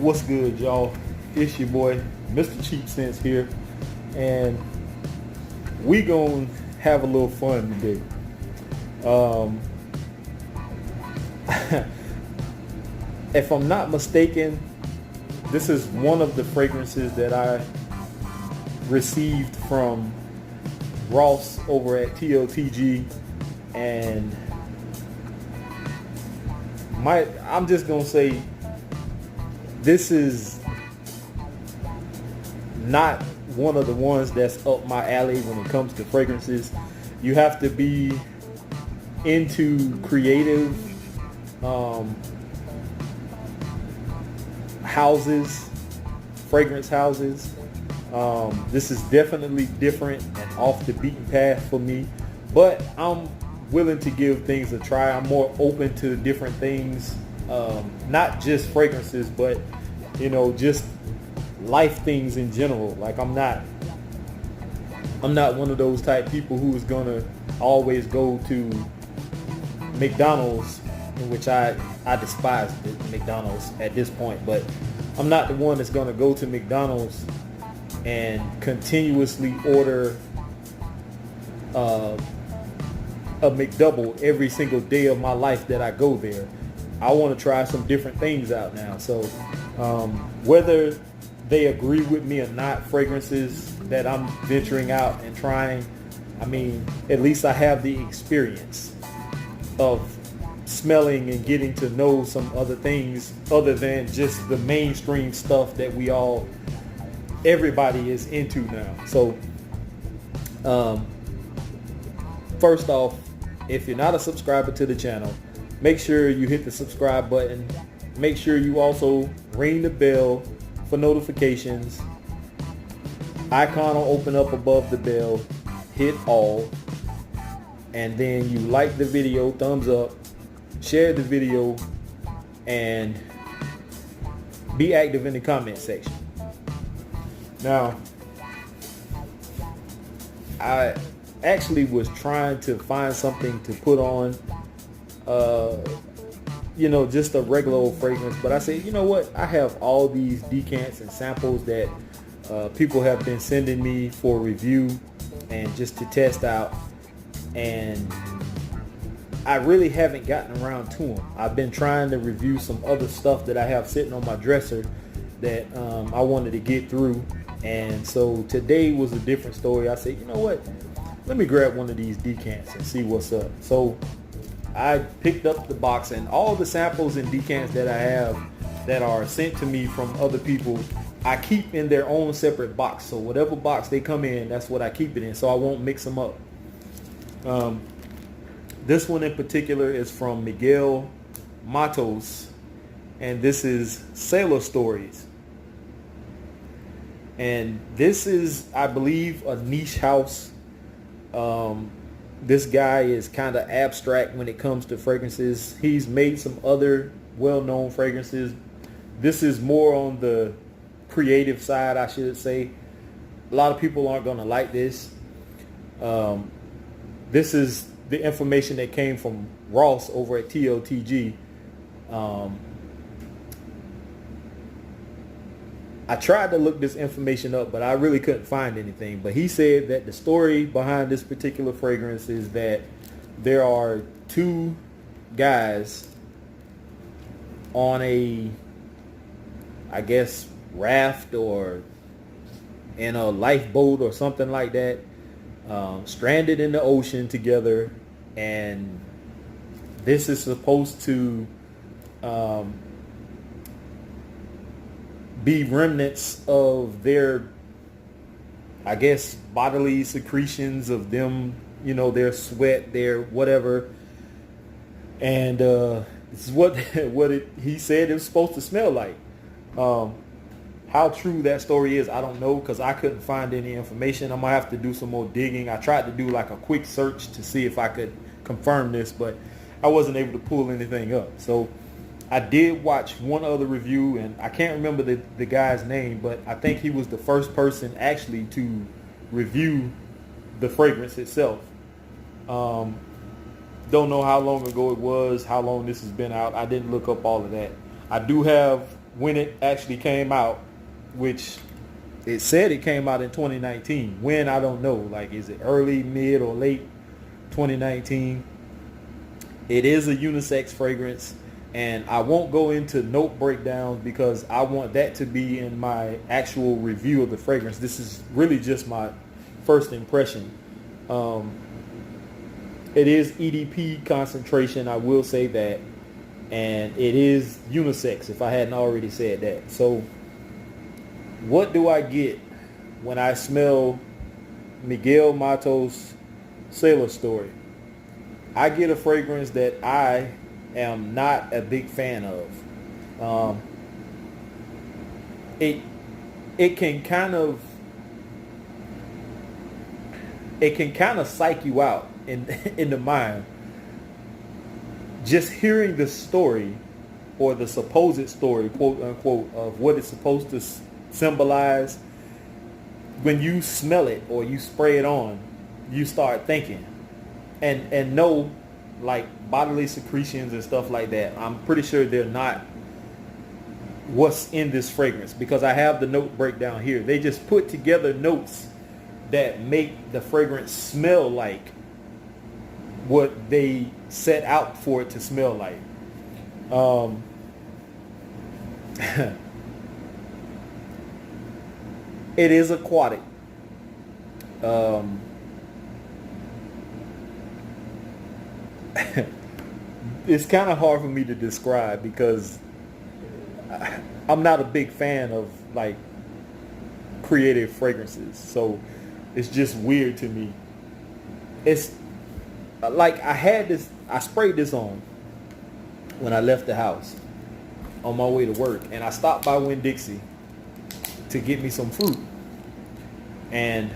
What's good, y'all? It's your boy, Mr. Cheap Sense here, and we gonna have a little fun today. If I'm not mistaken, this is one of the fragrances that I received from Ross over at TLTG, and I'm just gonna say this is not one of the ones that's up my alley when it comes to fragrances. You have to be into creative houses, fragrance houses. This is definitely different and off the beaten path for me, but I'm willing to give things a try. I'm more open to different things, not just fragrances, but just life things in general. Like I'm not one of those type people who is gonna always go to McDonald's, in which I despise McDonald's at this point, but I'm not the one that's gonna go to McDonald's and continuously order a McDouble every single day of my life that I go there. I want to try some different things out now. So whether they agree with me or not, fragrances that I'm venturing out and trying, I mean, at least I have the experience of smelling and getting to know some other things other than just the mainstream stuff that everybody is into now. So first off, if you're not a subscriber to the channel, make sure you hit the subscribe button. Make sure you also ring the bell for notifications. Icon will open up above the bell. Hit all. And then you like the video, thumbs up, share the video, and be active in the comment section. Now, I actually was trying to find something to put on, just a regular old fragrance, but I said, you know what, I have all these decants and samples that people have been sending me for review and just to test out, and I really haven't gotten around to them. I've been trying to review some other stuff that I have sitting on my dresser that I wanted to get through, and so today was a different story. I said, you know what, let me grab one of these decants and see what's up. So I picked up the box, and all the samples and decants that I have that are sent to me from other people, I keep in their own separate box. So whatever box they come in, that's what I keep it in, so I won't mix them up. This one in particular is from Miguel, Matos, and this is Sailor Stories. And this is, I believe, a niche house. This guy is kind of abstract when it comes to fragrances. He's made some other well-known fragrances. This is more on the creative side, I should say. A lot of people aren't going to like this. This is the information that came from Ross over at TLTG. I tried to look this information up, but I really couldn't find anything. But he said that the story behind this particular fragrance is that there are two guys on a, I guess, raft or in a lifeboat or something like that, stranded in the ocean together, and this is supposed to be remnants of their, I guess, bodily secretions of them, their sweat, their whatever. And this is what he said it was supposed to smell like. How true that story is, I don't know, because I couldn't find any information. I'm gonna have to do some more digging. I tried to do like a quick search to see if I could confirm this, but I wasn't able to pull anything up. So I did watch one other review, and I can't remember the guy's name, but I think he was the first person actually to review the fragrance itself. Don't know how long ago it was, how long this has been out. I didn't look up all of that. I do have when it actually came out, which it said it came out in 2019. When, I don't know. Like, is it early, mid, or late 2019? It is a unisex fragrance, and I won't go into note breakdowns because I want that to be in my actual review of the fragrance. This is really just my first impression. It is EDP concentration, I will say that, and it is unisex if I hadn't already said that. So what do I get when I smell Miguel Matos Sailor Story? I get a fragrance that I am not a big fan of. It can kind of psych you out in the mind. Just hearing the story, or the supposed story, quote unquote, of what it's supposed to symbolize. When you smell it or you spray it on, you start thinking and know, like, bodily secretions and stuff like that. I'm pretty sure they're not what's in this fragrance, because I have the note breakdown here. They just put together notes that make the fragrance smell like what they set out for it to smell like. It is aquatic. It's kind of hard for me to describe because I'm not a big fan of, like, creative fragrances, so it's just weird to me. It's like I sprayed this on when I left the house on my way to work, and I stopped by Winn-Dixie to get me some fruit. And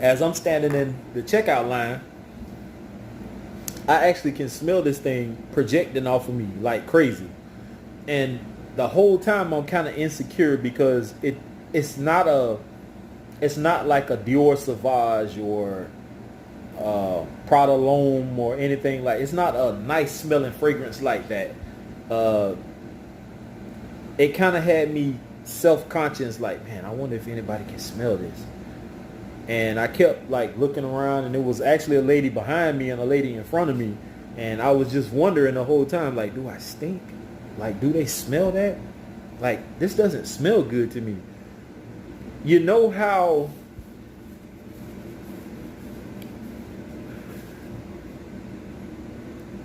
as I'm standing in the checkout line, I actually can smell this thing projecting off of me like crazy. And the whole time I'm kind of insecure because it's not like a Dior Sauvage or Prada L'Homme or anything. Like, it's not a nice smelling fragrance like that. It kind of had me self-conscious, like, man, I wonder if anybody can smell this. And I kept, like, looking around, and it was actually a lady behind me and a lady in front of me, and I was just wondering the whole time, like, do I stink? Like, do they smell that? Like, this doesn't smell good to me. You know how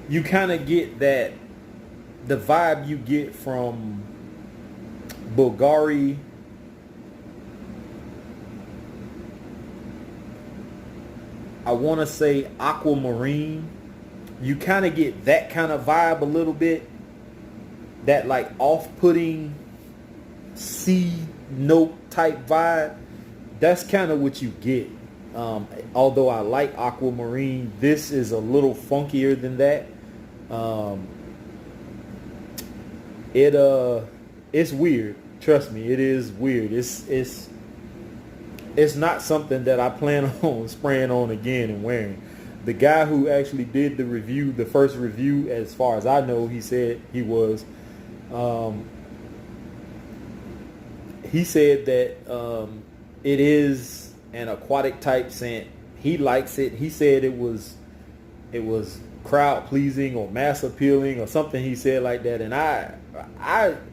you kind of get that, the vibe you get from Bulgari, I want to say aquamarine. You kind of get that kind of vibe a little bit. That, like, off-putting sea note type vibe. That's kind of what you get. Although I like aquamarine, this is a little funkier than that. It's weird. Trust me, it is weird. It's not something that I plan on spraying on again and wearing. The guy who actually did the review, the first review, as far as I know, he said he was. He said that it is an aquatic type scent. He likes it. He said it was crowd pleasing or mass appealing or something. He said like that, and I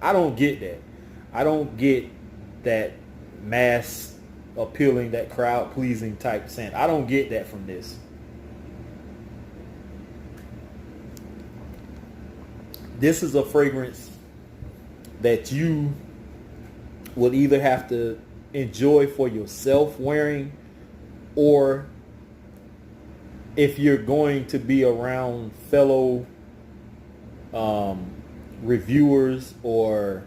don't get that. I don't get that mass appealing, that crowd pleasing type scent. I don't get that from this. This is a fragrance that you will either have to enjoy for yourself wearing, or if you're going to be around fellow reviewers or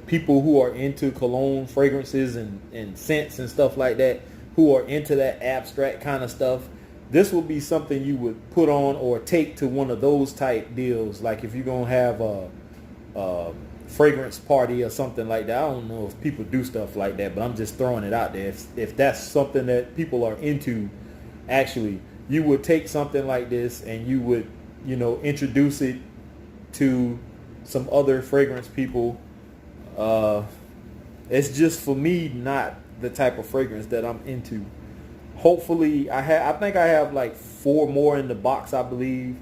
people who are into cologne fragrances and scents and stuff like that, who are into that abstract kind of stuff, this will be something you would put on or take to one of those type deals. Like if you're going to have a fragrance party or something like that. I don't know if people do stuff like that, but I'm just throwing it out there. If that's something that people are into, actually, you would take something like this and you would introduce it to some other fragrance people. It's just, for me, not the type of fragrance that I'm into. Hopefully, I think I have like 4 more in the box, I believe,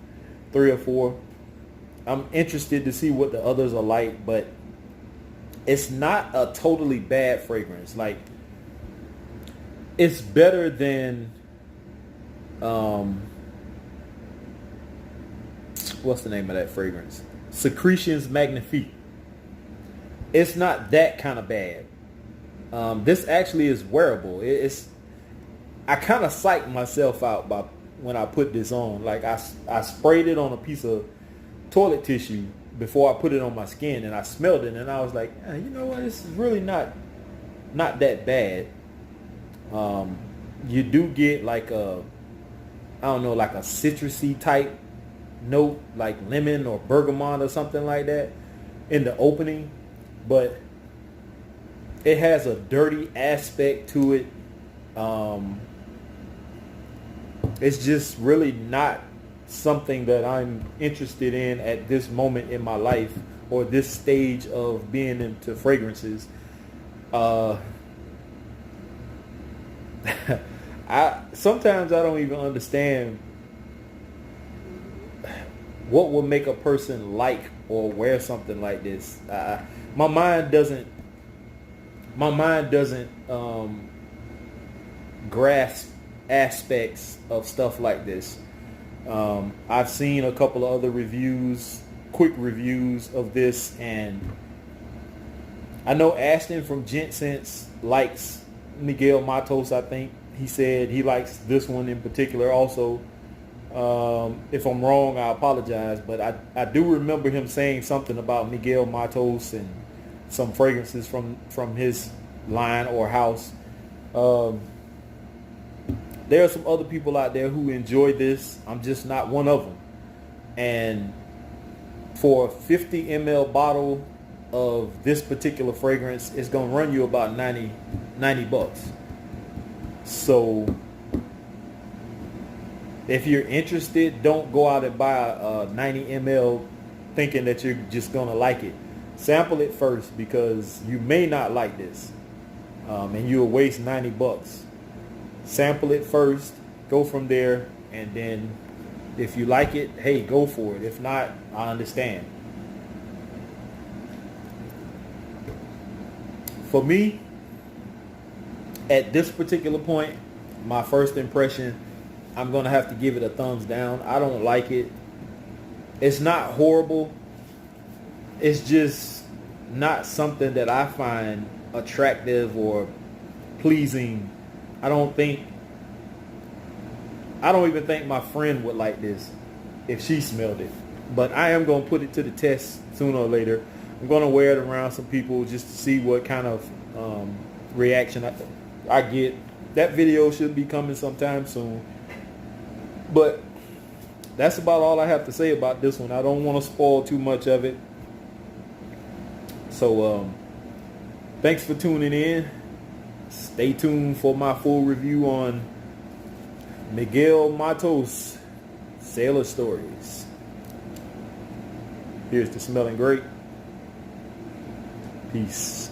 3 or 4. I'm interested to see what the others are like, but it's not a totally bad fragrance. Like, it's better than what's the name of that fragrance? Secretions Magnifique. It's not that kind of bad. This actually is wearable. I kind of psyched myself out by when I put this on. Like, I sprayed it on a piece of toilet tissue before I put it on my skin, and I smelled it, and I was like, you know what? This is really not that bad. You do get like a citrusy type note, like lemon or bergamot or something like that in the opening, but it has a dirty aspect to it. It's just really not something that I'm interested in at this moment in my life, or this stage of being into fragrances. Sometimes I don't even understand what would make a person like or wear something like this. My mind doesn't grasp aspects of stuff like this. I've seen a couple of other quick reviews of this, and I know Ashton from Gent Sense likes Miguel Matos. I think he said he likes this one in particular also. If I'm wrong, I apologize, but I do remember him saying something about Miguel Matos and some fragrances from his line or house. There are some other people out there who enjoy this. I'm just not one of them. And for a 50 ml bottle of this particular fragrance, it's going to run you about $90. So if you're interested, don't go out and buy a 90 ml thinking that you're just going to like it. Sample it first, because you may not like this, and you'll waste $90. Sample it first, go from there, and then if you like it, hey, go for it. If not, I understand. For me, at this particular point, my first impression, I'm going to have to give it a thumbs down. I don't like it. It's not horrible. It's just not something that I find attractive or pleasing. I don't even think my friend would like this if she smelled it. But I am going to put it to the test sooner or later. I'm going to wear it around some people just to see what kind of reaction I get. That video should be coming sometime soon. But that's about all I have to say about this one. I don't want to spoil too much of it. So thanks for tuning in. Stay tuned for my full review on Miguel Matos Sailor Stories. Here's to smelling great. Peace.